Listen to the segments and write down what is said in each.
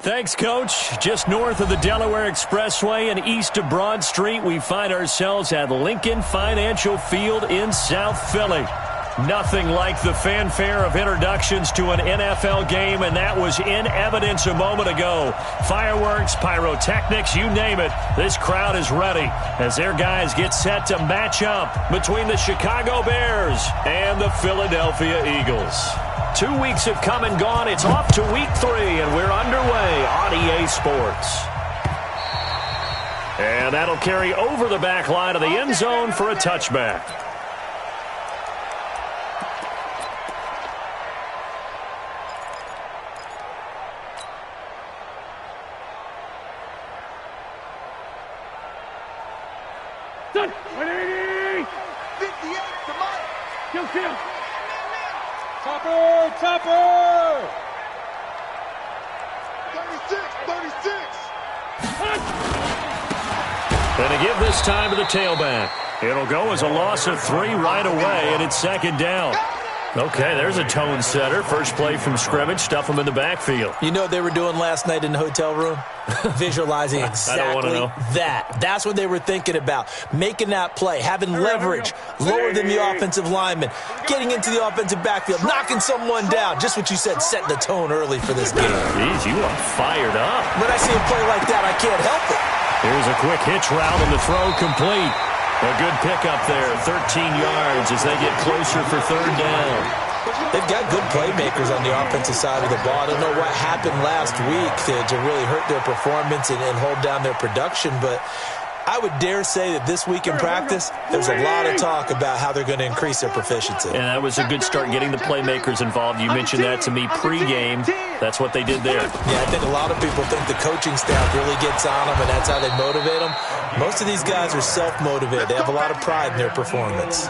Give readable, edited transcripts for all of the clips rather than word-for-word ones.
Thanks, Coach. Just north of the Delaware Expressway and east of Broad Street, we find ourselves at Lincoln Financial Field in South Philly. Nothing like the fanfare of introductions to an NFL game, and that was in evidence a moment ago. Fireworks, pyrotechnics, you name it. This crowd is ready as their guys get set to match up between the Chicago Bears and the Philadelphia Eagles. 2 weeks have come and gone. It's off to week 3, and we're underway on EA Sports. And that'll carry over the back line of the end zone for a touchback. Topper! 36! And to give this time to the tailback. It'll go as a loss of 3 right away, and it's second down. Okay, there's a tone setter. First play from scrimmage, stuff them in the backfield. You know what they were doing last night in the hotel room? Visualizing exactly that. That's what they were thinking about. Making that play, having leverage, lower than the offensive lineman, getting into the offensive backfield, knocking someone down. Just what you said, setting the tone early for this game. Jeez, you are fired up. When I see a play like that, I can't help it. Here's a quick hitch route and the throw complete. A good pickup there, 13 yards as they get closer for third down. They've got good playmakers on the offensive side of the ball. I don't know what happened last week to really hurt their performance and hold down their production, but I would dare say that this week in practice, there's a lot of talk about how they're going to increase their proficiency. And that was a good start getting the playmakers involved. You mentioned that to me pregame. That's what they did there. Yeah, I think a lot of people think the coaching staff really gets on them, and that's how they motivate them. Most of these guys are self-motivated. They have a lot of pride in their performance.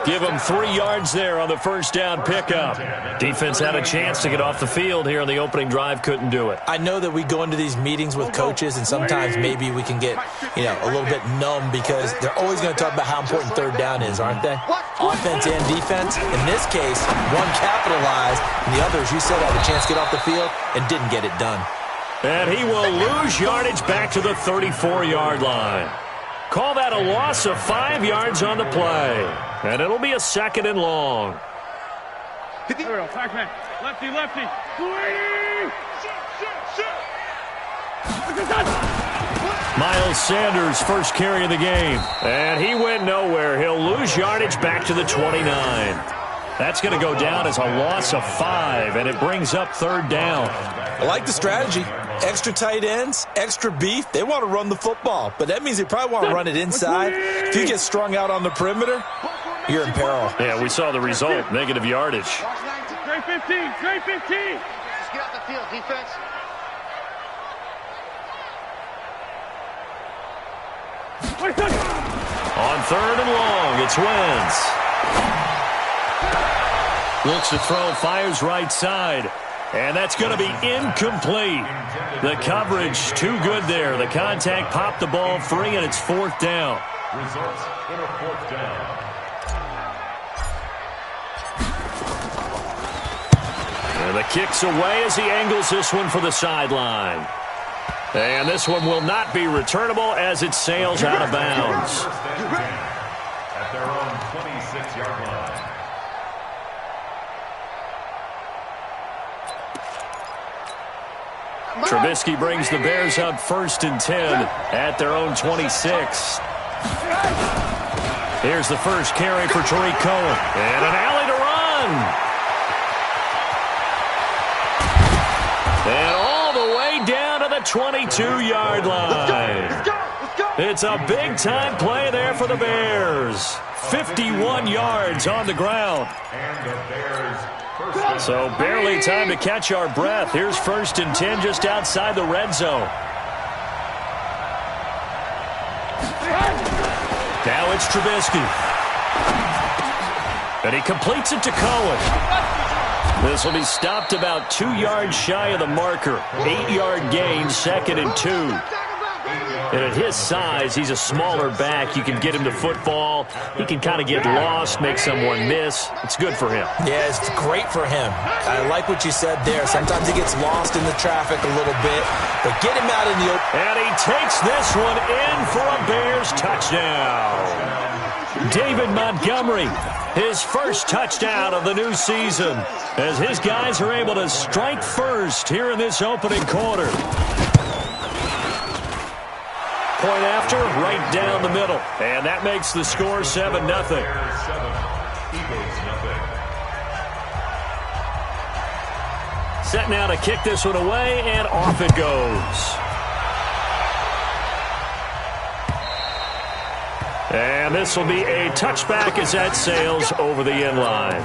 Give them 3 yards there on the first down pickup. Defense had a chance to get off the field here on the opening drive, couldn't do it. I know that we go into these meetings with coaches, and sometimes maybe we can get, a little bit numb because they're always going to talk about how important third down is, aren't they? Offense and defense. In this case, one capitalized, and the others, you said, had a chance to get off the field and didn't get it done. And he will lose yardage back to the 34-yard line. Call that a loss of 5 yards on the play. And it'll be a second and long. There we go. Backman. Lefty. Miles Sanders, first carry of the game. And he went nowhere. He'll lose yardage back to the 29. That's going to go down as a loss of 5, and it brings up third down. I like the strategy. Extra tight ends, extra beef. They want to run the football, but that means they probably want to run it inside. If you get strung out on the perimeter, you're in peril. Yeah, we saw the result, negative yardage. Great 15. Just get off the field, defense. On third and long, it's Wentz. Looks to throw, fires right side. And that's going to be incomplete. The coverage too good there. The contact popped the ball free, and it's fourth down. Results in a fourth down. And the kick's away as he angles this one for the sideline. And this one will not be returnable as it sails out of bounds. At their own 26-yard line. Trubisky brings the Bears up first and 10 at their own 26. Here's the first carry for Tariq Cohen. And an alley to run. And all the way down to the 22-yard line. It's a big-time play there for the Bears. 51 yards on the ground. And the Bears. So barely time to catch our breath. Here's first and 10 just outside the red zone. Now it's Trubisky. And he completes it to Cohen. This will be stopped about 2 yards shy of the marker. 8-yard gain, second and 2. And at his size, he's a smaller back. You can get him to football. He can kind of get lost, make someone miss. It's good for him. Yeah, it's great for him. I like what you said there. Sometimes he gets lost in the traffic a little bit, but get him out in the open. And he takes this one in for a Bears touchdown. David Montgomery, his first touchdown of the new season, as his guys are able to strike first here in this opening quarter. Point after, right down the middle. And that makes the score 7-0. Set now to kick this one away, and off it goes. And this will be a touchback as that sails over the end line.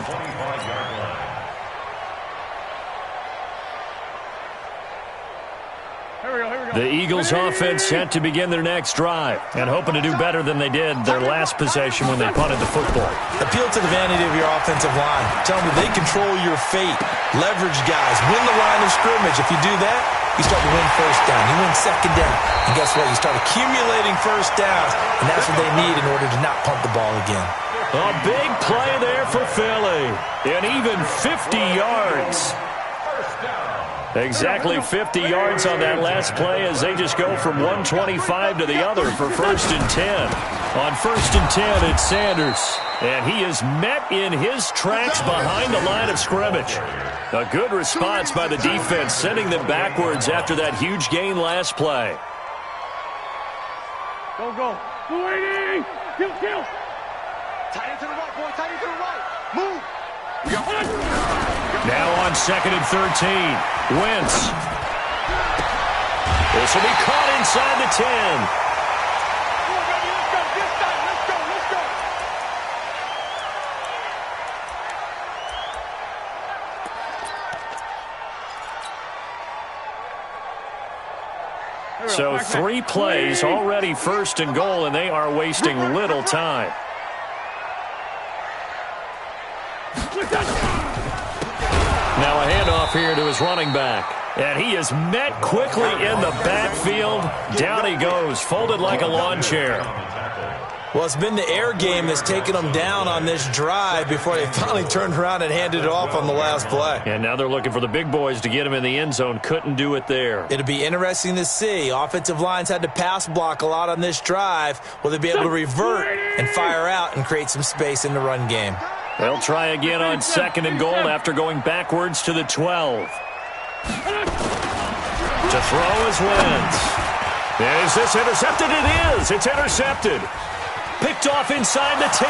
The Eagles offense set to begin their next drive and hoping to do better than they did their last possession when they punted the football. Appeal to the vanity of your offensive line. Tell them they control your fate. Leverage guys. Win the line of scrimmage. If you do that, you start to win first down. You win second down. And guess what? You start accumulating first downs, and that's what they need in order to not punt the ball again. A big play there for Philly. And even 50 yards. Exactly 50 yards on that last play as they just go from 125 to the other for 1st and 10. On 1st and 10, it's Sanders. And he is met in his tracks behind the line of scrimmage. A good response by the defense, sending them backwards after that huge gain last play. Go. 280. Kill. Tight end to the right, boy. Tight end to the right. Move. Now on 2nd and 13. Wentz. This will be caught inside the 10. So 3 plays, already 1st and goal, and they are wasting little time. Now a handoff here to his running back. And he is met quickly in the backfield. Down he goes, folded like a lawn chair. Well, it's been the air game that's taken them down on this drive before they finally turned around and handed it off on the last play. And now they're looking for the big boys to get him in the end zone. Couldn't do it there. It'll be interesting to see. Offensive lines had to pass block a lot on this drive. Will they be able to revert and fire out and create some space in the run game? They'll try again on 2nd and goal after going backwards to the 12. To throw is Wentz. Is this intercepted? It is. It's intercepted. Picked off inside the 10.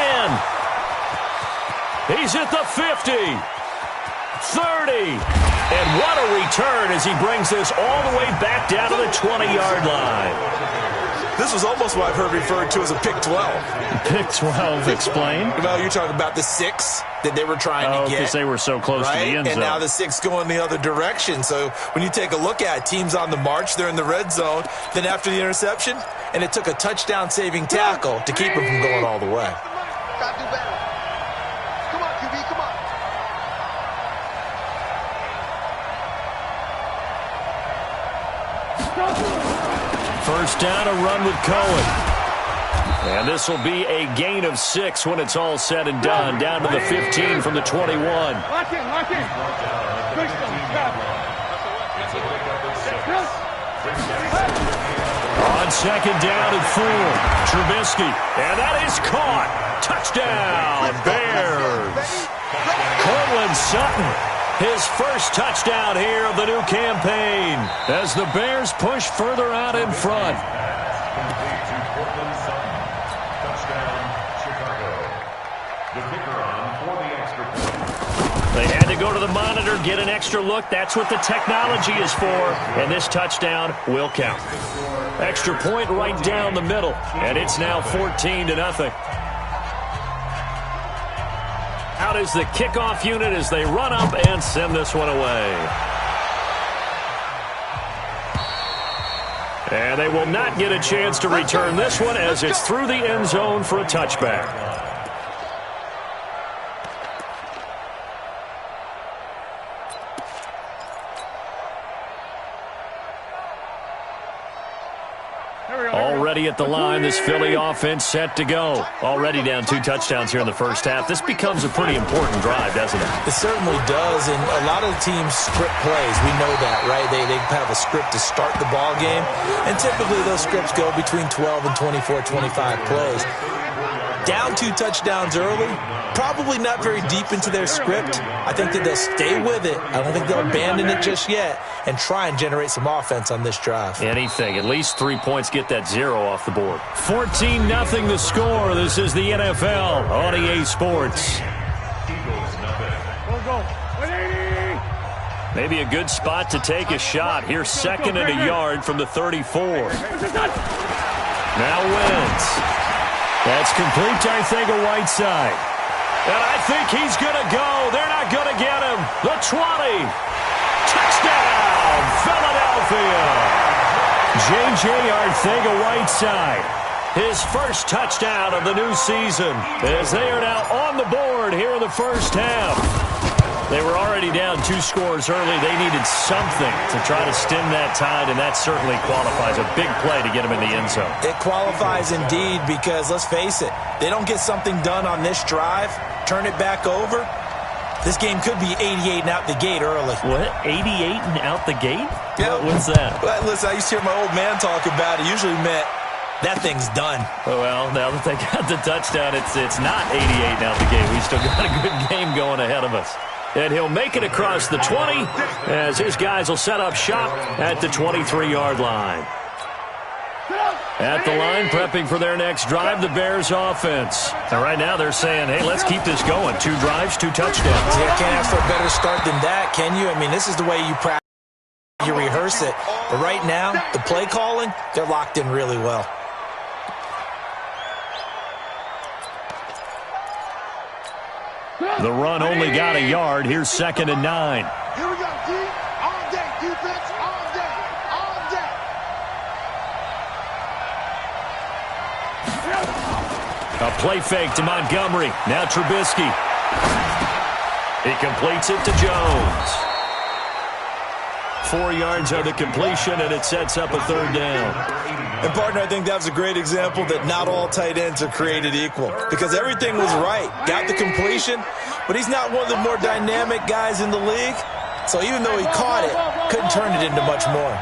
He's at the 50. 30. And what a return as he brings this all the way back down to the 20-yard line. This was almost what I've heard referred to as a pick 12. Pick 12, explain. Well, you're talking about the 6 that they were trying to get. Because they were so close to the end zone. And now the 6 going the other direction. So when you take a look at teams on the march, they're in the red zone. Then after the interception, and it took a touchdown-saving tackle to keep them from going all the way. Gotta do better. Come on, QB, come on. First down, a run with Cohen. And this will be a gain of 6 when it's all said and done. Down to the 15 from the 21. Lock in. On 2nd down and 4, Trubisky. And that is caught. Touchdown, Bears. Cortland Sutton, his first touchdown here of the new campaign as the Bears push further out in front. They had to go to the monitor, get an extra look. That's what the technology is for. And this touchdown will count. Extra point right down the middle. And it's now 14-0. Out is the kickoff unit as they run up and send this one away. And they will not get a chance to return this one as it's through the end zone for a touchback. ready at the line. This Philly offense set to go. Already down 2 touchdowns here in the first half. This becomes a pretty important drive, doesn't it? It certainly does, and a lot of the teams script plays. We know that, right? They have a script to start the ball game, and typically those scripts go between 12 and 24, 25 plays. Down 2 touchdowns early, probably not very deep into their script. I think that they'll stay with it. I don't think they'll abandon it just yet and try and generate some offense on this drive. Anything. At least 3 points, get that 0 off the board. 14-0 the score. This is the NFL on EA Sports. Maybe a good spot to take a shot. Here's 2nd and a yard from the 34. Now Wentz. That's complete to Arcega-Whiteside. And I think he's going to go. They're not going to get him. The 20. Touchdown, Philadelphia. J.J. Arcega-Whiteside. His first touchdown of the new season as they are now on the board here in the first half. They were already down 2 scores early. They needed something to try to stem that tide, and that certainly qualifies. A big play to get them in the end zone. It qualifies indeed because, let's face it, they don't get something done on this drive, turn it back over, this game could be 88 and out the gate early. What? 88 and out the gate? Yeah. What's that? Well, listen, I used to hear my old man talk about it. Usually meant that thing's done. Well, now that they got the touchdown, it's not 88 and out the gate. We still got a good game going ahead of us. And he'll make it across the 20 as his guys will set up shop at the 23-yard line. At the line, prepping for their next drive, the Bears offense. And right now they're saying, hey, let's keep this going. 2 drives, 2 touchdowns. Yeah, can't ask for a better start than that, can you? I mean, this is the way you practice, you rehearse it. But right now, the play calling, they're locked in really well. The run only got a yard. Here's 2nd and 9. Here we go, D. All day. Defense, all day. All day. A play fake to Montgomery. Now Trubisky. He completes it to Jones. 4 yards on the completion, and it sets up a 3rd down. And, partner, I think that was a great example that not all tight ends are created equal because everything was right. Got the completion, but he's not one of the more dynamic guys in the league. So even though he caught it, couldn't turn it into much more.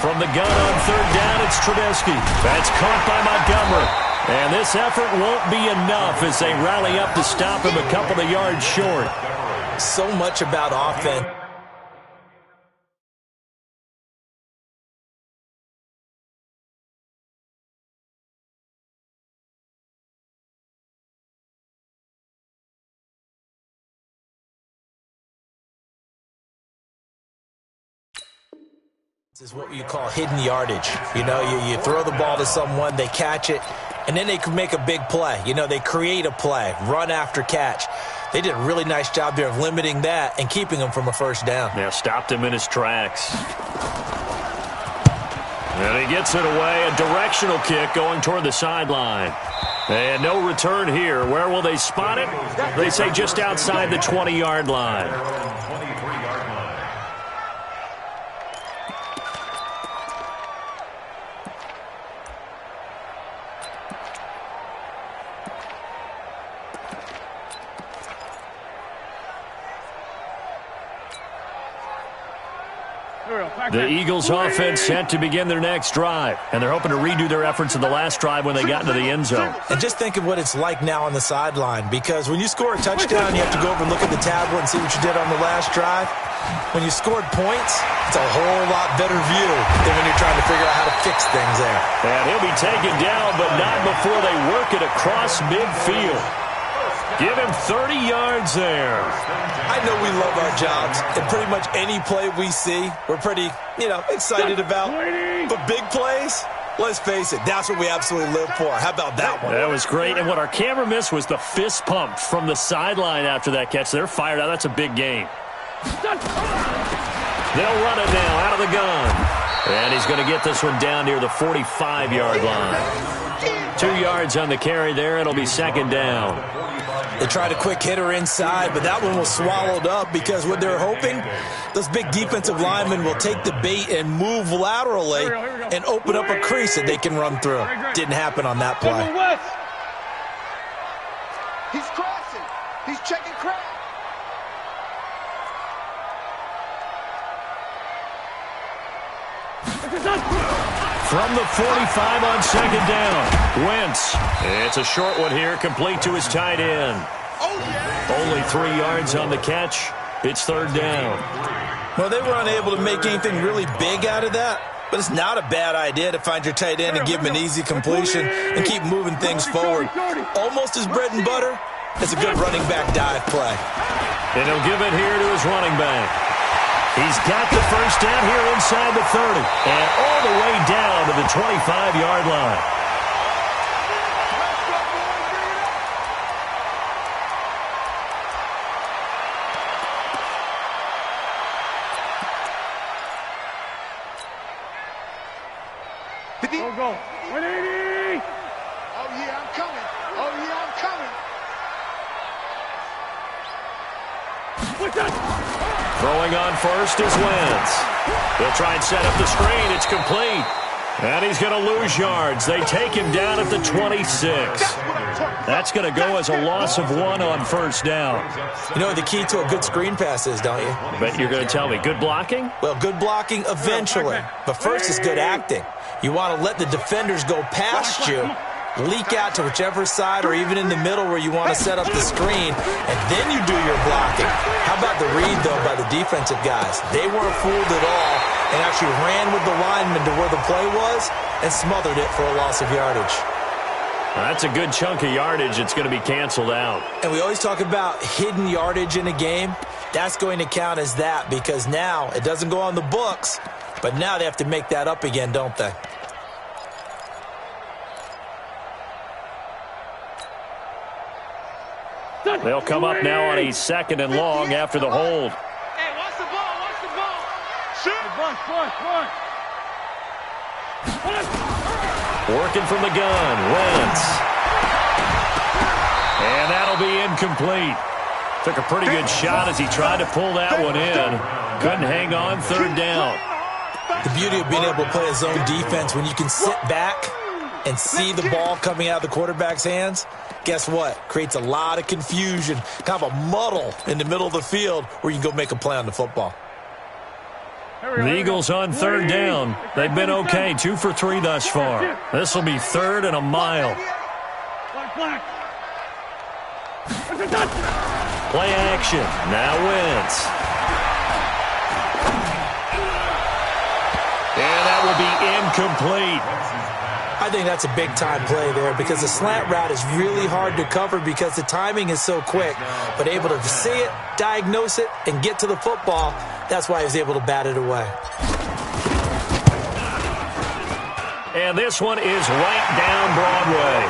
From the gun on 3rd down, it's Trubisky. That's caught by Montgomery. And this effort won't be enough as they rally up to stop him a couple of yards short. So much about offense. This is what you call hidden yardage. You know, you throw the ball to someone, they catch it, and then they can make a big play. You know, they create a play, run after catch. They did a really nice job there of limiting that and keeping him from a 1st down. Yeah, stopped him in his tracks. And he gets it away. A directional kick going toward the sideline. And no return here. Where will they spot it? They say just outside the 20-yard line. The Eagles offense set to begin their next drive, and they're hoping to redo their efforts in the last drive when they got into the end zone. And just think of what it's like now on the sideline, because when you score a touchdown, you have to go over and look at the tablet and see what you did on the last drive. When you scored points, it's a whole lot better view than when you're trying to figure out how to fix things there. And he'll be taken down, but not before they work it across midfield. Give him 30 yards there. I know we love our jobs, and pretty much any play we see, we're pretty, excited about. But big plays, let's face it, that's what we absolutely live for. How about that one? That was great, and what our camera missed was the fist pump from the sideline after that catch. They're fired out. That's a big game. They'll run it now out of the gun. And he's going to get this one down near the 45-yard line. 2 yards on the carry there. It'll be second down. They tried a quick hitter inside, but that one was swallowed up because what they're hoping, those big defensive linemen will take the bait and move laterally and open up a crease that they can run through. Didn't happen on that play. He's crossing. He's checking crack. From the 45 on second down, Wentz. It's a short one here, complete to his tight end. Only 3 yards on the catch. It's third down. Well, they were unable to make anything really big out of that, but it's not a bad idea to find your tight end and give him an easy completion and keep moving things forward. Almost as bread and butter as a good running back dive play. And he'll give it here to his running back. He's got the first down here inside the 30 and all the way down to the 25-yard line. Go. 180. Oh, yeah, I'm coming. Oh, yeah, I'm coming. What's that? Throwing on first is Wentz. They'll try and set up the screen. It's complete. And he's going to lose yards. They take him down at the 26. That's going to go as a loss of 1 on first down. You know what the key to a good screen pass is, don't you? But you're going to tell me, good blocking? Well, good blocking eventually. But first is good acting. You want to let the defenders go past you, leak out to whichever side or even in the middle where you want to set up the screen, and then you do your blocking. How about the read, though, by the defensive guys? They weren't fooled at all and actually ran with the lineman to where the play was and smothered it for a loss of yardage. That's a good chunk of yardage. It's going to be canceled out. And we always talk about hidden yardage in a game. That's going to count as that because now it doesn't go on the books, but now they have to make that up again, don't they? They'll come up now on a second and long after the hold. Hey, watch the ball. Watch the ball. Shoot. Push. Working from the gun, Wentz. And that'll be incomplete. Took a pretty good shot as he tried to pull that one in. Couldn't hang on, third down. The beauty of being able to play a zone defense when you can sit back and see the ball coming out of the quarterback's hands, guess what? Creates a lot of confusion, kind of a muddle in the middle of the field where you can go make a play on the football. The Eagles on third down. They've been okay, 2 for 3 thus far. This will be third and a mile. Play action. Now Wentz. And that will be incomplete. I think that's a big-time play there because the slant route is really hard to cover because the timing is so quick. But able to see it, diagnose it, and get to the football, that's why he was able to bat it away. And this one is right down Broadway.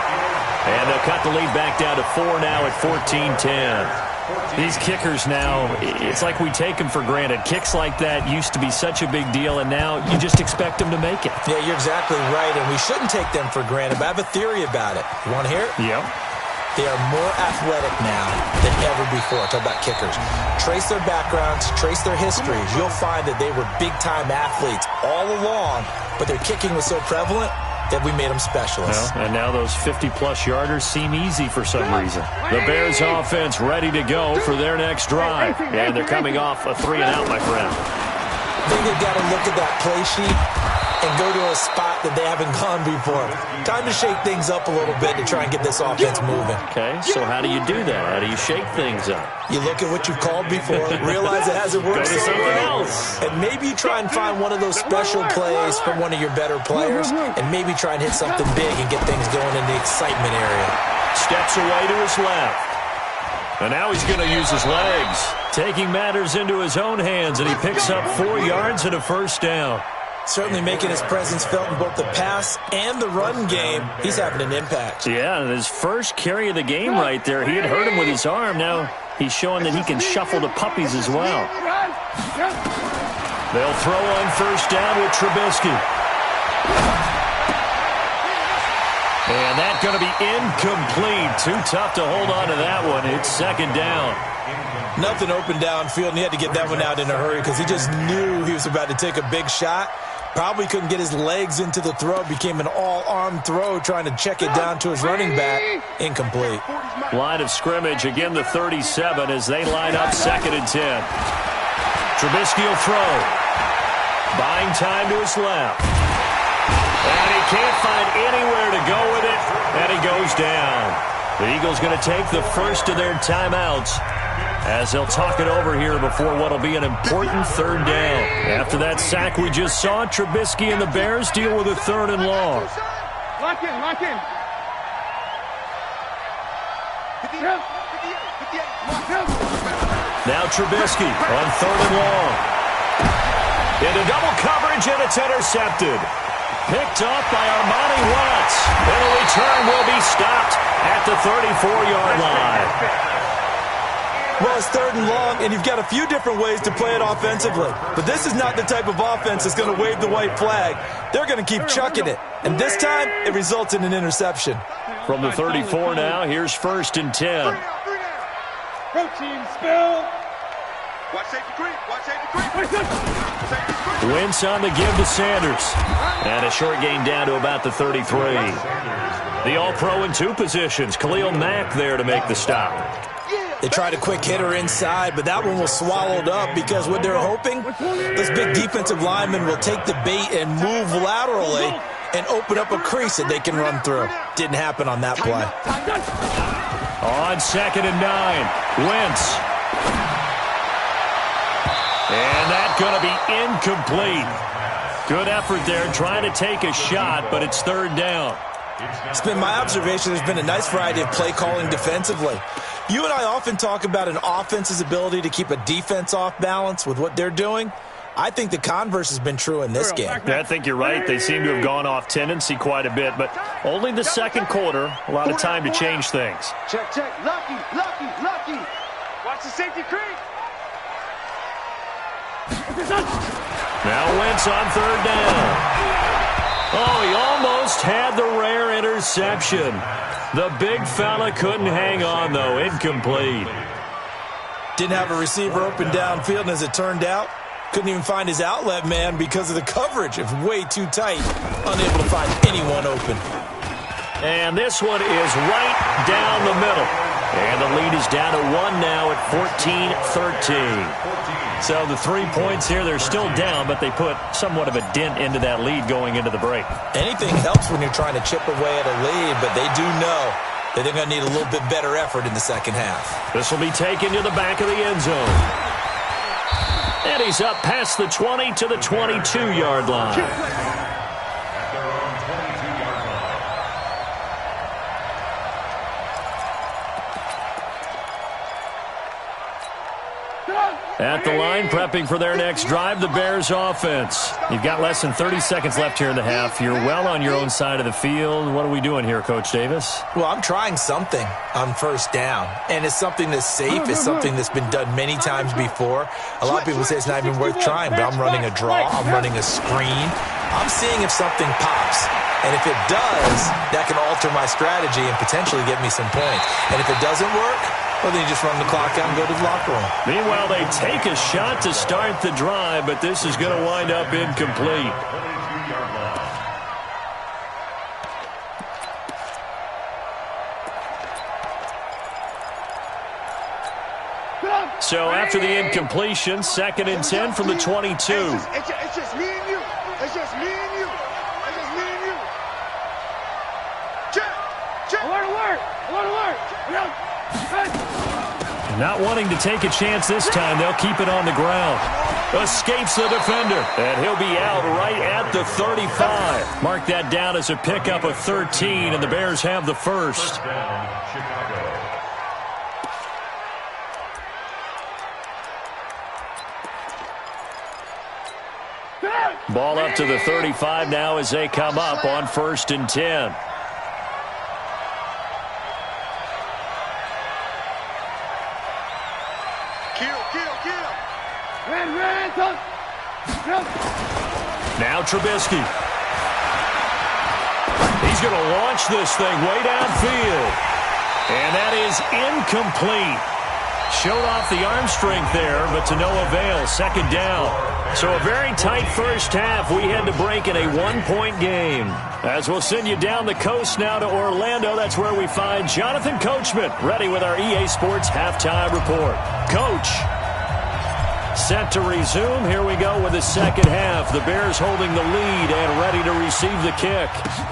And they'll cut the lead back down to 4 now at 14-10. These kickers now, it's like we take them for granted. Kicks like that used to be such a big deal, and now you just expect them to make it. Yeah, you're exactly right, and we shouldn't take them for granted, but I have a theory about it. You want to hear it? Yep. They are more athletic now than ever before. Talk about kickers. Trace their backgrounds, trace their histories. You'll find that they were big-time athletes all along, but their kicking was so prevalent that we made them specialists. Well, and now those 50-plus yarders seem easy for some reason. The Bears offense ready to go for their next drive. And they're coming off a 3-and-out, my friend. I think they've got to look at that play sheet and go to a spot that they haven't gone before. Time to shake things up a little bit to try and get this offense moving. Okay, so how do you do that? How do you shake things up? You look at what you've called before, realize it hasn't worked Go to so something well, else. and maybe you try and find one of those special plays from one of your better players, and maybe try and hit something big and get things going in the excitement area. Steps away to his left. And now he's going to use his legs, taking matters into his own hands, and he picks up 4 yards and a first down. Certainly making his presence felt in both the pass and the run game. He's having an impact. Yeah, and his first carry of the game right there, he had hurt him with his arm. Now he's showing that he can shuffle the puppies as well. They'll throw on first down with Trubisky. And that's going to be incomplete. Too tough to hold on to that one. It's second down. Nothing open downfield, and he had to get that one out in a hurry because he just knew he was about to take a big shot. Probably couldn't get his legs into the throw. Became an all-arm throw trying to check it down to his running back. Incomplete. Line of scrimmage, again the 37 as they line up second and 10. Trubisky will throw. Buying time to his left. And he can't find anywhere to go with it, and he goes down. The Eagles going to take the first of their timeouts as they'll talk it over here before what will be an important third down. After that sack we just saw, Trubisky and the Bears deal with a third and long. Lock in, lock in. Now Trubisky on third and long. Into double coverage, and it's intercepted. Picked off by Armani Watts. And the return will be stopped at the 34-yard line. Well, it's third and long, and you've got a few different ways to play it offensively. But this is not the type of offense that's going to wave the white flag. They're going to keep chucking it. And this time, it results in an interception. From the 34 now, here's first and 10. Protein spill. Watch safety creep. Watch safety creep. Wentz on the give to Sanders. And a short gain down to about the 33. The All-Pro in two positions. Khalil Mack there to make the stop. They tried a quick hitter inside, but that one was swallowed up because what they're hoping, this big defensive lineman will take the bait and move laterally and open up a crease that they can run through. Didn't happen on that play. On second and 9, Wentz. And that's going to be incomplete. Good effort there trying to take a shot, but it's third down. It's been my observation there's been a nice variety of play calling defensively. You and I often talk about an offense's ability to keep a defense off balance with what they're doing. I think the converse has been true in this game. Yeah, I think you're right. They seem to have gone off tendency quite a bit, but only the second quarter, a lot of time to change things. Check, check. Lucky, lucky, lucky. Watch the safety creep. Now Wentz on third down. Oh, he almost had the rare interception. The big fella couldn't hang on, though. Incomplete. Didn't have a receiver open downfield, and as it turned out, couldn't even find his outlet man because of the coverage. It was way too tight. Unable to find anyone open. And this one is right down the middle. And the lead is down to 1 now at 14-13. So the 3 points here, they're still down, but they put somewhat of a dent into that lead going into the break. Anything helps when you're trying to chip away at a lead, but they do know that they're going to need a little bit better effort in the second half. This will be taken to the back of the end zone. And he's up past the 20 to the 22-yard line. At the line, prepping for their next drive, the Bears offense. You've got less than 30 seconds left here in the half. You're well on your own side of the field. What are we doing here, Coach Davis? Well, I'm trying something on first down, and it's something that's safe. It's something that's been done many times before. A lot of people say it's not even worth trying, but I'm running a draw. I'm running a screen. I'm seeing if something pops. And if it does, that can alter my strategy and potentially get me some points. And if it doesn't work, well, then you just run the clock out and go to the locker room. Meanwhile, they take a shot to start the drive, but this is going to wind up incomplete. So after the incompletion, second and 10 from the 22. It's just me and you. It's just me and you. It's just me and you. Check. Check. Alert. Not wanting to take a chance this time, they'll keep it on the ground. Escapes the defender, and he'll be out right at the 35. Mark that down as a pickup of 13, and the Bears have the first. Ball up to the 35 now as they come up on first and 10. Now Trubisky. He's He's going to launch this thing way downfield. And that is incomplete. Showed off the arm strength there, but to no avail. Second down. So a very tight first half. We had to break in a one-point game. As we'll send you down the coast now to Orlando, that's where we find Jonathan Coachman, ready with our EA Sports halftime report. Coach, set to resume. Here we go with the second half. The Bears holding the lead and ready to receive the kick.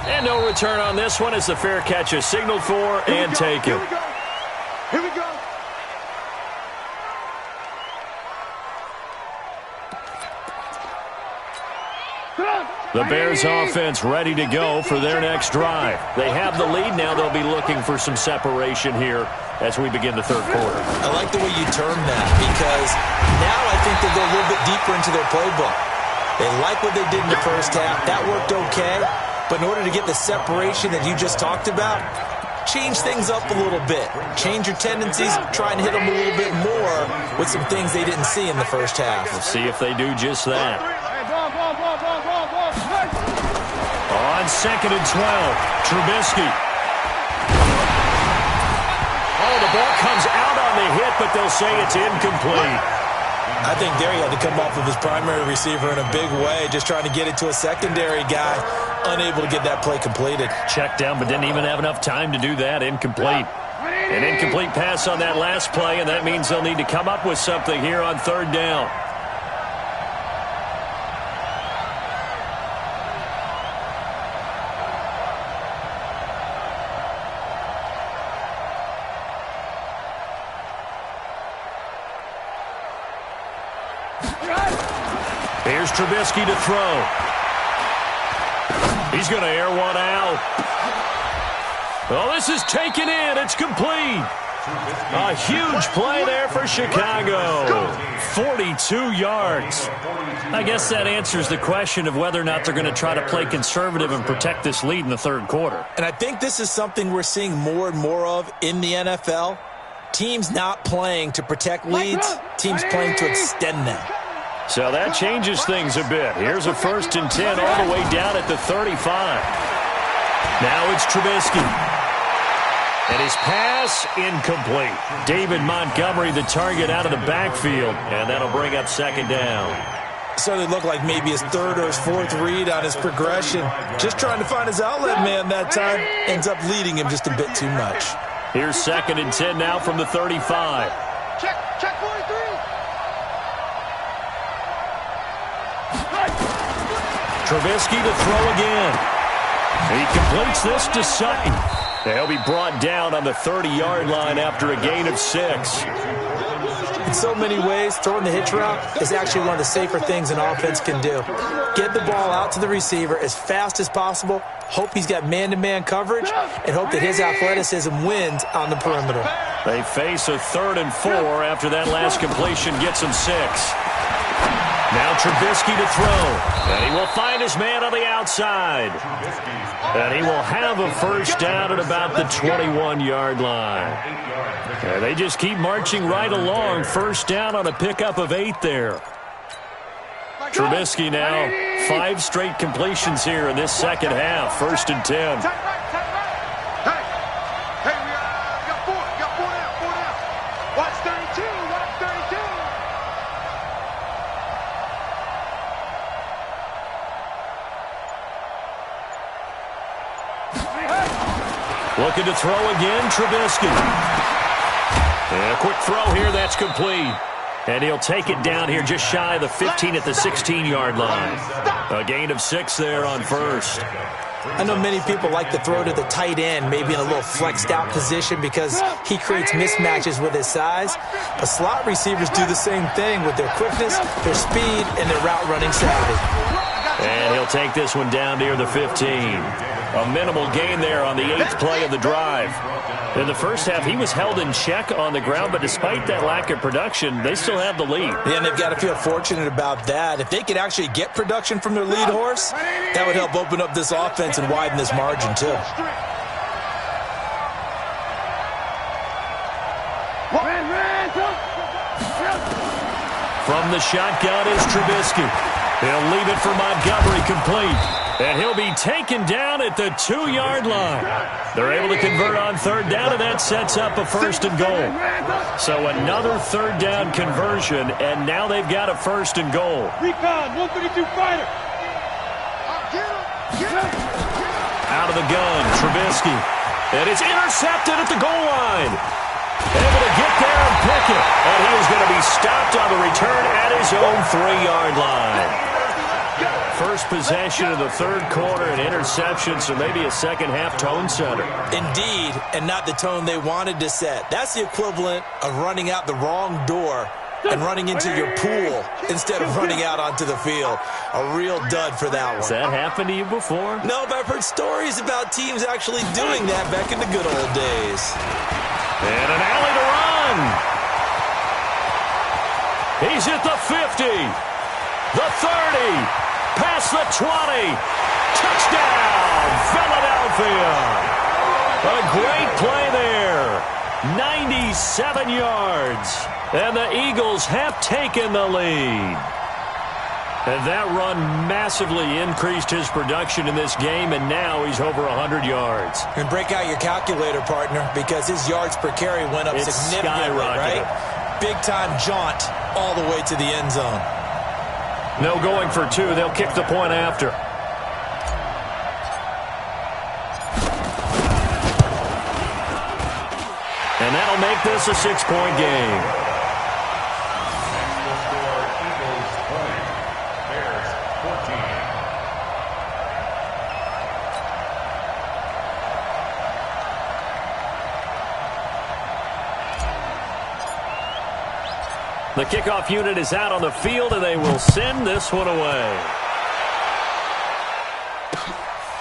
And no return on this one as the fair catch is signaled for and taken. Here we go. The Bears offense ready to go for their next drive. They have the lead now. They'll be looking for some separation here as we begin the third quarter. I like the way you term that because now I think they'll go a little bit deeper into their playbook. They like what they did in the first half. That worked okay. But in order to get the separation that you just talked about, change things up a little bit. Change your tendencies. Try and hit them a little bit more with some things they didn't see in the first half. We'll see if they do just that. On 2nd and 12, Trubisky. Oh, the ball comes out on the hit, but they'll say it's incomplete. I think there he had to come off of his primary receiver in a big way, just trying to get it to a secondary guy, unable to get that play completed. Checked down, but didn't even have enough time to do that. Incomplete. An incomplete pass on that last play, and that means they'll need to come up with something here on third down. Here's Trubisky to throw. He's going to air one out. Oh, this is taken in. It's complete. A huge play there for Chicago. 42 yards. I guess that answers the question of whether or not they're going to try to play conservative and protect this lead in the third quarter. And I think this is something we're seeing more and more of in the NFL. Teams not playing to protect leads, teams playing to extend them. So that changes things a bit. Here's a 1st and 10 all the way down at the 35. Now it's Trubisky. And his pass incomplete. David Montgomery, the target, out of the backfield. And that'll bring up 2nd down. Certainly looked like maybe his 3rd or his 4th read on his progression. Just trying to find his outlet man that time. Ends up leading him just a bit too much. Here's 2nd and 10 now from the 35. Check 43. Trubisky to throw again. He completes this to Sutton. He'll be brought down on the 30-yard line after a gain of 6. In so many ways, throwing the hitch route is actually one of the safer things an offense can do. Get the ball out to the receiver as fast as possible, hope he's got man-to-man coverage, and hope that his athleticism wins on the perimeter. They face a 3rd and 4 after that last completion gets him 6. Now Trubisky to throw. And he will find his man on the outside. And he will have a 1st down at about the 21-yard line. And they just keep marching right along. 1st down on a pickup of 8 there. Trubisky now 5 straight completions here in this second half. 1st and 10. Hey, we got 4 now. Watch 32. Looking to throw again, Trubisky. And a quick throw here, that's complete. And he'll take it down here just shy of the 15 at the 16-yard line. A gain of 6 there on 1st. I know many people like to throw to the tight end, maybe in a little flexed out position because he creates mismatches with his size. But slot receivers do the same thing with their quickness, their speed, and their route running savvy. And he'll take this one down near the 15. A minimal gain there on the 8th play of the drive. In the first half, he was held in check on the ground, but despite that lack of production, they still have the lead. Yeah, and they've got to feel fortunate about that. If they could actually get production from their lead horse, that would help open up this offense and widen this margin, too. From the shotgun is Trubisky. He'll leave it for Montgomery complete. And he'll be taken down at the 2-yard line. They're able to convert on third down, and that sets up a first and goal. So another third down conversion, and now they've got a first and goal. Recon, 132 fighter. Out of the gun, Trubisky. And it's intercepted at the goal line. Able to get there and pick it. And he is going to be stopped on the return at his own 3-yard line. First possession of the third quarter, an interception, so maybe a second-half tone setter. Indeed, and not the tone they wanted to set. That's the equivalent of running out the wrong door and running into your pool instead of running out onto the field. A real dud for that one. Has that happened to you before? No, but I've heard stories about teams actually doing that back in the good old days. And an alley to run. He's at the 50, the 30, past the 20. Touchdown, Philadelphia. A great play there. 97 yards. And the Eagles have taken the lead. And that run massively increased his production in this game, and now he's over 100 yards. And break out your calculator, partner, because his yards per carry went up significantly, right? Big-time jaunt all the way to the end zone. No going for two. They'll kick the point after. And that'll make this a 6-point game. The kickoff unit is out on the field, and they will send this one away.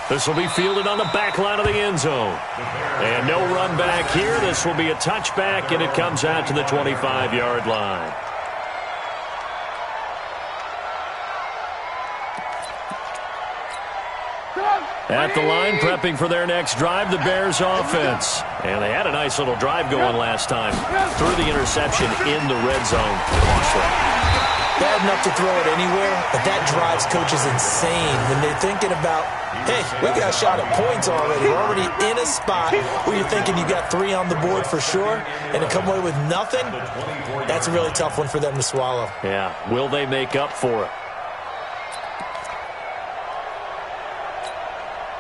This will be fielded on the back line of the end zone. And no run back here. This will be a touchback, and it comes out to the 25-yard line. At the line, prepping for their next drive, the Bears offense. And they had a nice little drive going last time. Threw the interception in the red zone. Costly. Bad enough to throw it anywhere, but that drives coaches insane when they're thinking about, hey, we got a shot at points already. We're already in a spot where you're thinking you got 3 on the board for sure, and to come away with nothing, that's a really tough one for them to swallow. Yeah, will they make up for it?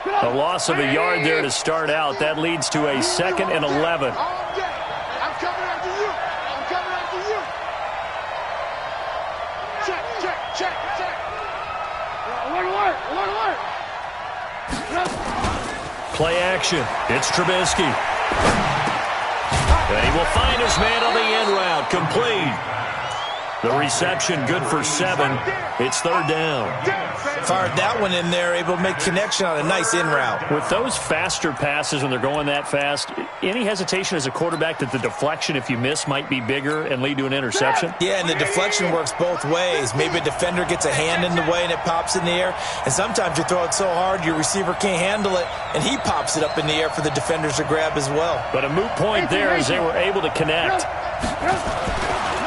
A loss of a yard there to start out. That leads to a 2nd and 11. I'm coming after you. I'm coming after you. Check. Alert. Play action. It's Trubisky. And he will find his man on the end route. Complete. The reception good for 7. It's 3rd down. Fired that one in there, able to make connection on a nice in route. With those faster passes when they're going that fast, any hesitation as a quarterback that the deflection, if you miss, might be bigger and lead to an interception? Yeah, and the deflection works both ways. Maybe a defender gets a hand in the way and it pops in the air. And sometimes you throw it so hard your receiver can't handle it, and he pops it up in the air for the defenders to grab as well. But a moot point there as they were able to connect.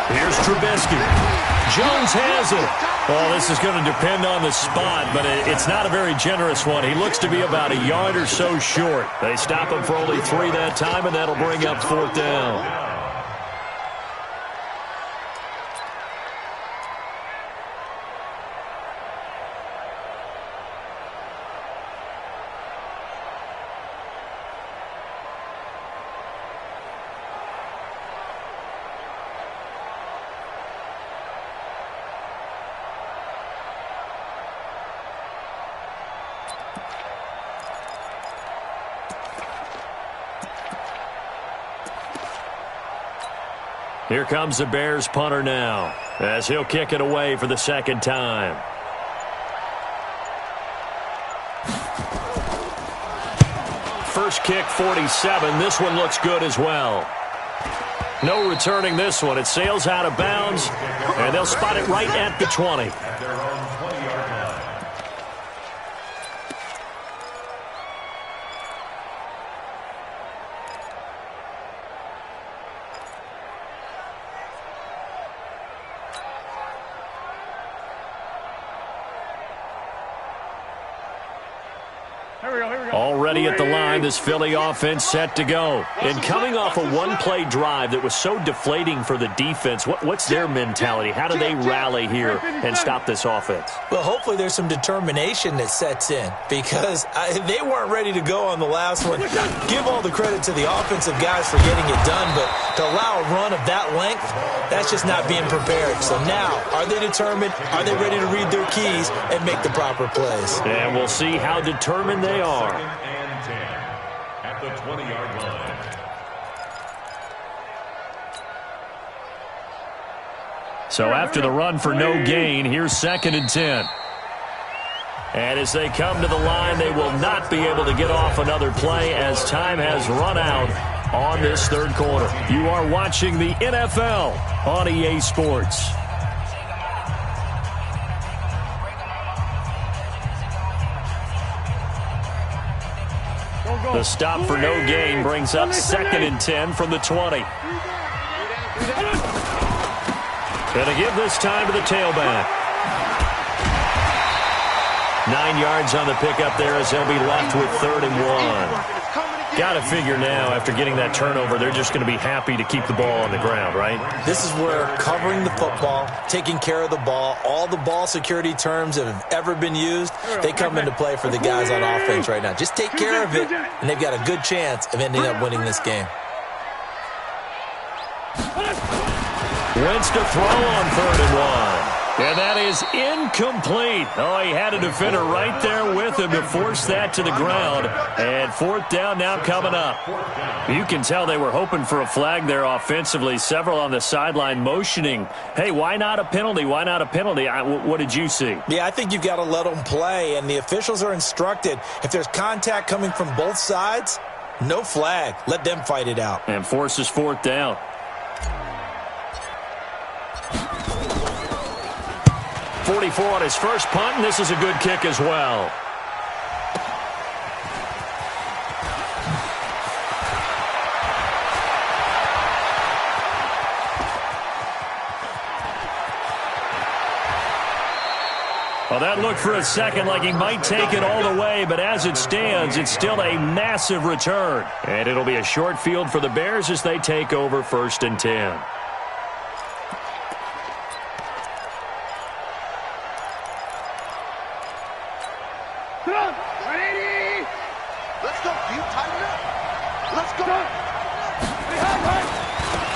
Here's Trubisky. Jones has it. Well, this is going to depend on the spot, but it's not a very generous one. He looks to be about a yard or so short. They stop him for only 3 that time, and that'll bring up 4th down. Here comes the Bears punter now, as he'll kick it away for the 2nd time. First kick, 47. This one looks good as well. No returning this one. It sails out of bounds, and they'll spot it right at the 20. ready at the line. This Philly offense set to go. And coming off a one-play drive that was so deflating for the defense, what's their mentality? How do they rally here and stop this offense? Well, hopefully there's some determination that sets in because they weren't ready to go on the last one. Give all the credit to the offensive guys for getting it done, but to allow a run of that length, that's just not being prepared. So now, are they determined? Are they ready to read their keys and make the proper plays? And we'll see how determined they are. And 10 at the 20-yard line. So after the run for no gain, here's 2nd and 10. And as they come to the line, they will not be able to get off another play as time has run out on this third quarter. You are watching the NFL on EA Sports. The stop for no gain brings up 2nd and 10 from the 20. Going to give this time to the tailback. 9 yards on the pickup there as they'll be left with 3rd and 1. Got to figure now, after getting that turnover, they're just going to be happy to keep the ball on the ground, right? This is where covering the football, taking care of the ball, all the ball security terms that have ever been used, they come into play for the guys on offense right now. Just take care of it, and they've got a good chance of ending up winning this game. Wentz to throw on 3rd and 1. And that is incomplete. Oh, he had a defender right there with him to force that to the ground. And 4th down now coming up. You can tell they were hoping for a flag there offensively. Several on the sideline motioning, hey, why not a penalty? Why not a penalty? What did you see? Yeah, I think you've got to let them play. And the officials are instructed, if there's contact coming from both sides, no flag. Let them fight it out. And forces 4th down. 44 on his first punt, and this is a good kick as well. Well, that looked for a second like he might take it all the way, but as it stands, it's still a massive return. And it'll be a short field for the Bears as they take over 1st and 10.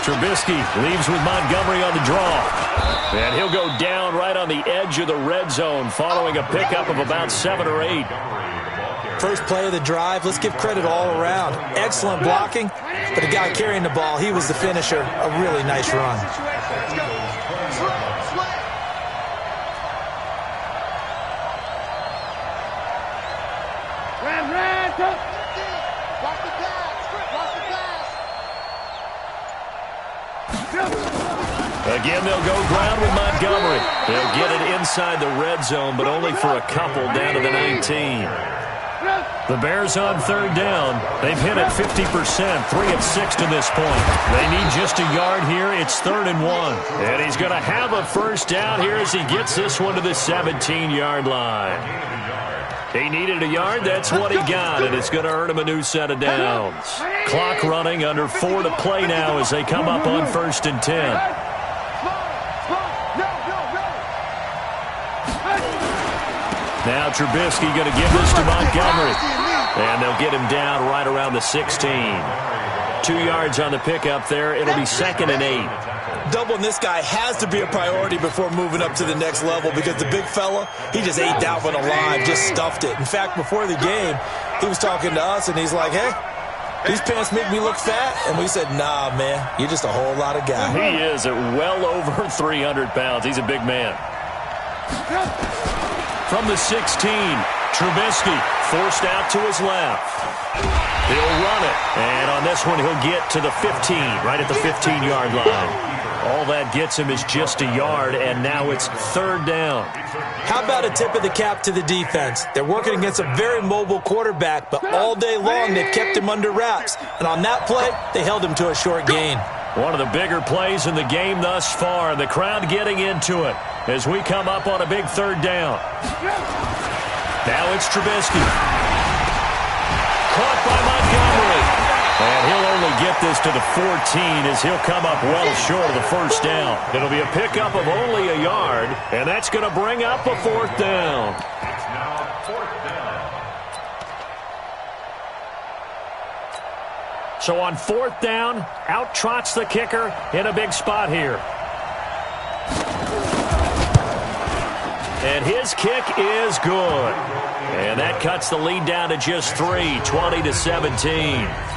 Trubisky leaves with Montgomery on the draw. And he'll go down right on the edge of the red zone following a pickup of about 7 or 8. First play of the drive, let's give credit all around. Excellent blocking, but the guy carrying the ball, he was the finisher. A really nice run. Again, they'll go ground with Montgomery. They'll get it inside the red zone, but only for a couple down to the 19. The Bears on 3rd down. They've hit it 50%, 3 of 6 to this point. They need just a yard here. It's 3rd and 1. And he's going to have a first down here as he gets this one to the 17-yard line. He needed a yard. That's what he got, and it's going to earn him a new set of downs. Clock running, under 4 to play now as they come up on 1st and 10. Now Trubisky going to give this to Montgomery. And they'll get him down right around the 16. 2 yards on the pickup there. It'll be 2nd and 8. Doubling this guy has to be a priority before moving up to the next level because the big fella, he just ate that one alive, just stuffed it. In fact, before the game, he was talking to us, and he's like, hey, these pants make me look fat. And we said, nah, man, you're just a whole lot of guy. He is at well over 300 pounds. He's a big man. From the 16, Trubisky forced out to his left. He'll run it. And on this one, he'll get to the 15, right at the 15-yard line. All that gets him is just a yard, and now it's 3rd down. How about a tip of the cap to the defense? They're working against a very mobile quarterback, but all day long they've kept him under wraps. And on that play, they held him to a short gain. One of the bigger plays in the game thus far. The crowd getting into it as we come up on a big 3rd down. Now it's Trubisky. caught by Montgomery. And he'll only get this to the 14 as he'll come up well short of the first down. It'll be a pickup of only a yard, and that's going to bring up a fourth down. It's now fourth down. So on fourth down, out trots the kicker in a big spot here. And his kick is good. And that cuts the lead down to just 3, 20-17.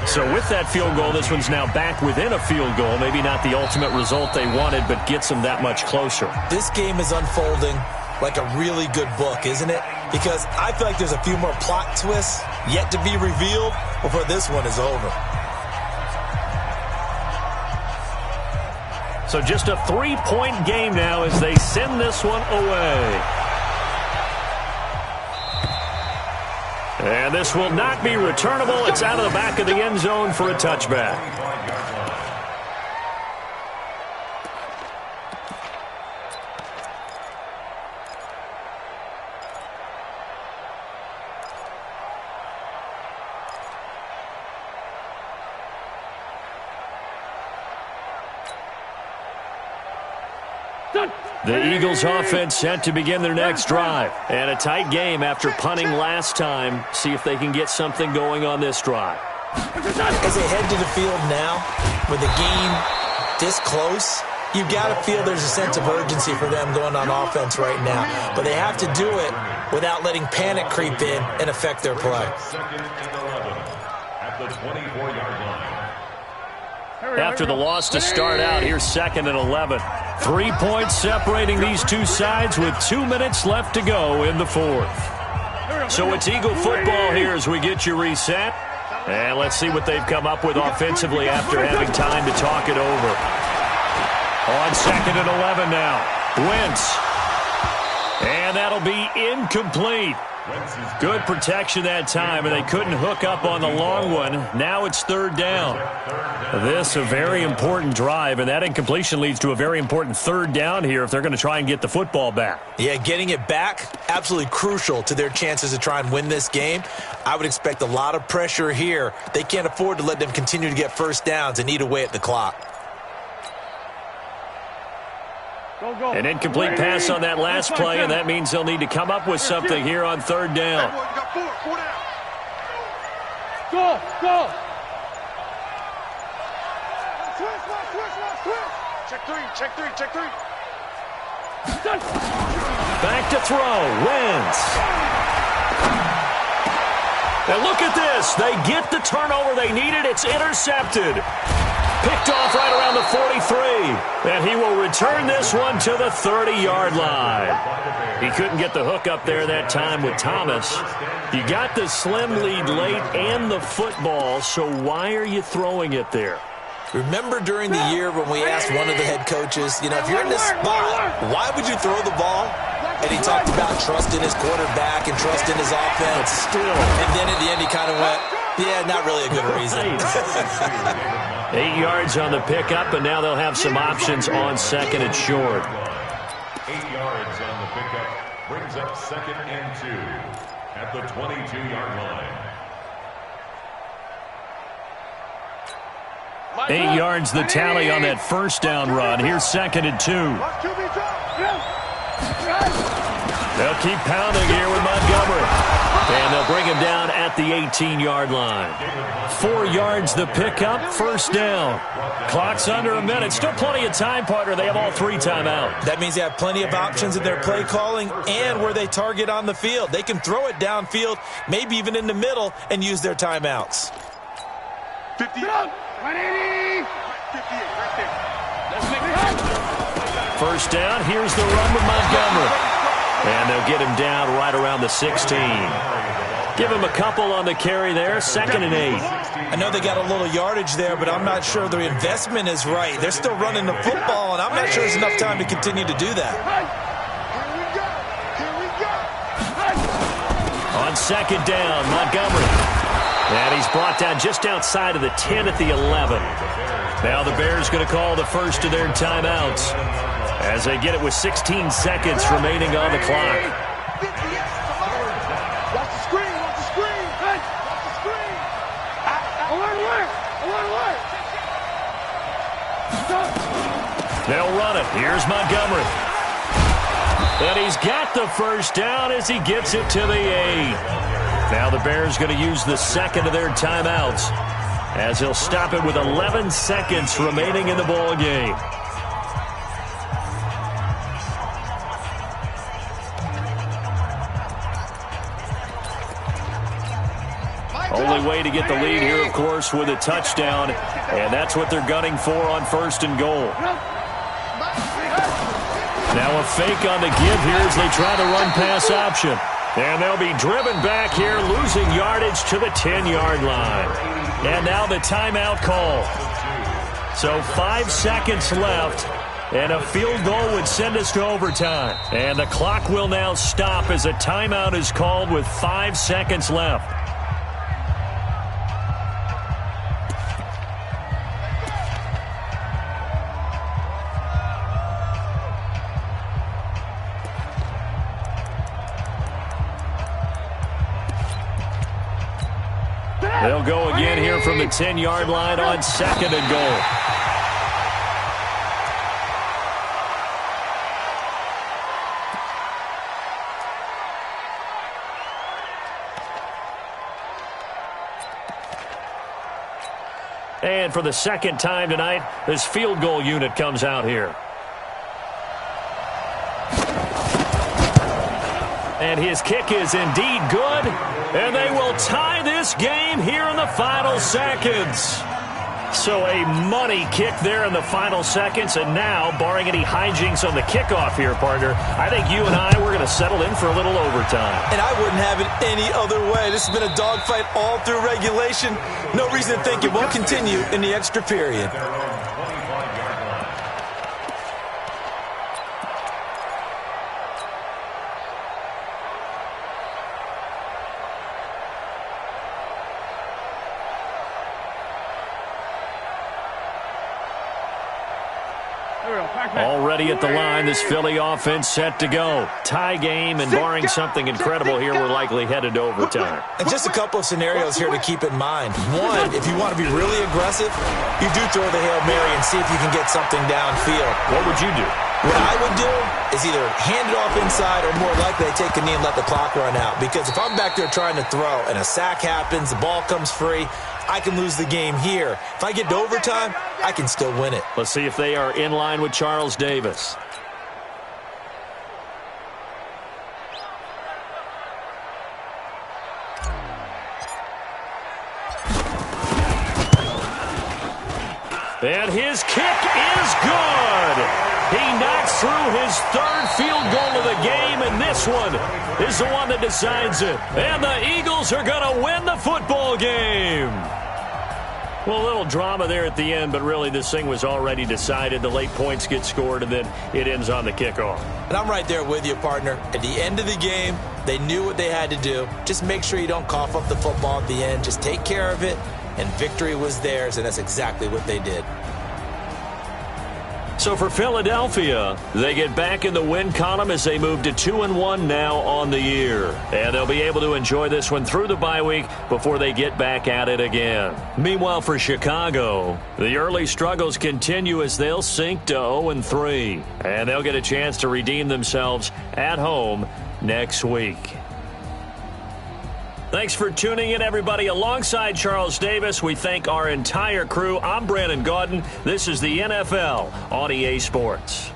So with that field goal, this one's now back within a field goal. Maybe not the ultimate result they wanted, but gets them that much closer. This game is unfolding like a really good book, isn't it? Because I feel like there's a few more plot twists yet to be revealed before this one is over. So just a 3-point game now as they send this one away. And this will not be returnable. It's out of the back of the end zone for a touchback. The Eagles offense set to begin their next drive. And a tight game after punting last time. See if they can get something going on this drive. As they head to the field now, with the game this close, you've got to feel there's a sense of urgency for them going on offense right now. But they have to do it without letting panic creep in and affect their play. Second and 11 at the 24-yard line. After the loss to start out, here's second and 11. 3 points separating these two sides with 2 minutes left to go in the fourth. So it's Eagle football here as we get you reset. And let's see what they've come up with offensively after having time to talk it over. On second and 11 now. Wentz. And that'll be incomplete. Good protection that time, and they couldn't hook up on the long one. Now it's third down. This a very important drive, and that incompletion leads to a very important third down here if they're going to try and get the football back. Yeah, getting it back, absolutely crucial to their chances to try and win this game. I would expect a lot of pressure here. They can't afford to let them continue to get first downs and eat away at the clock. An incomplete pass on that last play, and that means they'll need to come up with something here on third down. Go! Check three. Back to throw. Wentz. Now look at this. They get the turnover they needed. It's intercepted. Picked off right around the 43. And he will return this one to the 30-yard line. He couldn't get the hook up there that time with Thomas. You got the slim lead late and the football, so why are you throwing it there? Remember during the year when we asked one of the head coaches, if you're in this spot, why would you throw the ball? And he talked about trusting his quarterback and trusting his offense. And then at the end he kind of went, yeah, not really a good reason. 8 yards on the pickup, and now they'll have some options on second and short. 8 yards on the pickup brings up second and 2 at the 22-yard line. 8 yards the tally on that first down run. Here's second and 2. They'll keep pounding here with Montgomery. And they'll bring him down at the 18-yard line. 4 yards the pickup, first down. Clock's under a minute. Still plenty of time, partner. They have all 3 timeouts. That means they have plenty of options in their play calling and where they target on the field. They can throw it downfield, maybe even in the middle, and use their timeouts. 50. 180. 58 right there. Let's make it. First down. Here's the run with Montgomery. And they'll get him down right around the 16. Give him a couple on the carry there. Second and 8. I know they got a little yardage there, but I'm not sure the investment is right. They're still running the football, and I'm not sure there's enough time to continue to do that. Here we go. On second down, Montgomery. And he's brought down just outside of the 10 at the 11. Now the Bears going to call the first of their timeouts as they get it with 16 seconds remaining on the clock. Watch the screen. Watch the screen. Watch the screen. They'll run it. Here's Montgomery. And he's got the first down as he gets it to the 8. Now the Bears going to use the second of their timeouts as he'll stop it with 11 seconds remaining in the ball game. Only way to get the lead here, of course, with a touchdown, and that's what they're gunning for on 1st and goal. Now a fake on the give here as they try to run pass option. And they'll be driven back here, losing yardage to the 10-yard line. And now the timeout call. So 5 seconds left, and a field goal would send us to overtime. And the clock will now stop as a timeout is called with 5 seconds left. They'll go again here from the 10-yard line on 2nd and goal. And for the second time tonight, this field goal unit comes out here. And his kick is indeed good. And they will tie this game here in the final seconds. So a money kick there in the final seconds. And now, barring any hijinks on the kickoff here, partner, I think you and I, we're going to settle in for a little overtime. And I wouldn't have it any other way. This has been a dogfight all through regulation. No reason to think it won't continue in the extra period. Already at the line, this Philly offense set to go. Tie game, and barring something incredible here, we're likely headed to overtime. And just a couple of scenarios here to keep in mind. One, if you want to be really aggressive, you do throw the Hail Mary and see if you can get something downfield. What would you do? What I would do is either hand it off inside, or more likely I take a knee and let the clock run out. Because if I'm back there trying to throw and a sack happens, the ball comes free, I can lose the game here. If I get to overtime, I can still win it. Let's see if they are in line with Charles Davis. And his kick is good. He knocks through his 3rd field goal of the game, and this one is the one that decides it. And the Eagles are going to win the football game. Well, a little drama there at the end, but really this thing was already decided. The late points get scored, and then it ends on the kickoff. And I'm right there with you, partner. At the end of the game, they knew what they had to do. Just make sure you don't cough up the football at the end. Just take care of it, and victory was theirs, and that's exactly what they did. So for Philadelphia, they get back in the win column as they move to 2-1 now on the year. And they'll be able to enjoy this one through the bye week before they get back at it again. Meanwhile, for Chicago, the early struggles continue as they'll sink to 0-3. And they'll get a chance to redeem themselves at home next week. Thanks for tuning in, everybody. Alongside Charles Davis, we thank our entire crew. I'm Brandon Gaudin. This is the NFL on EA Sports.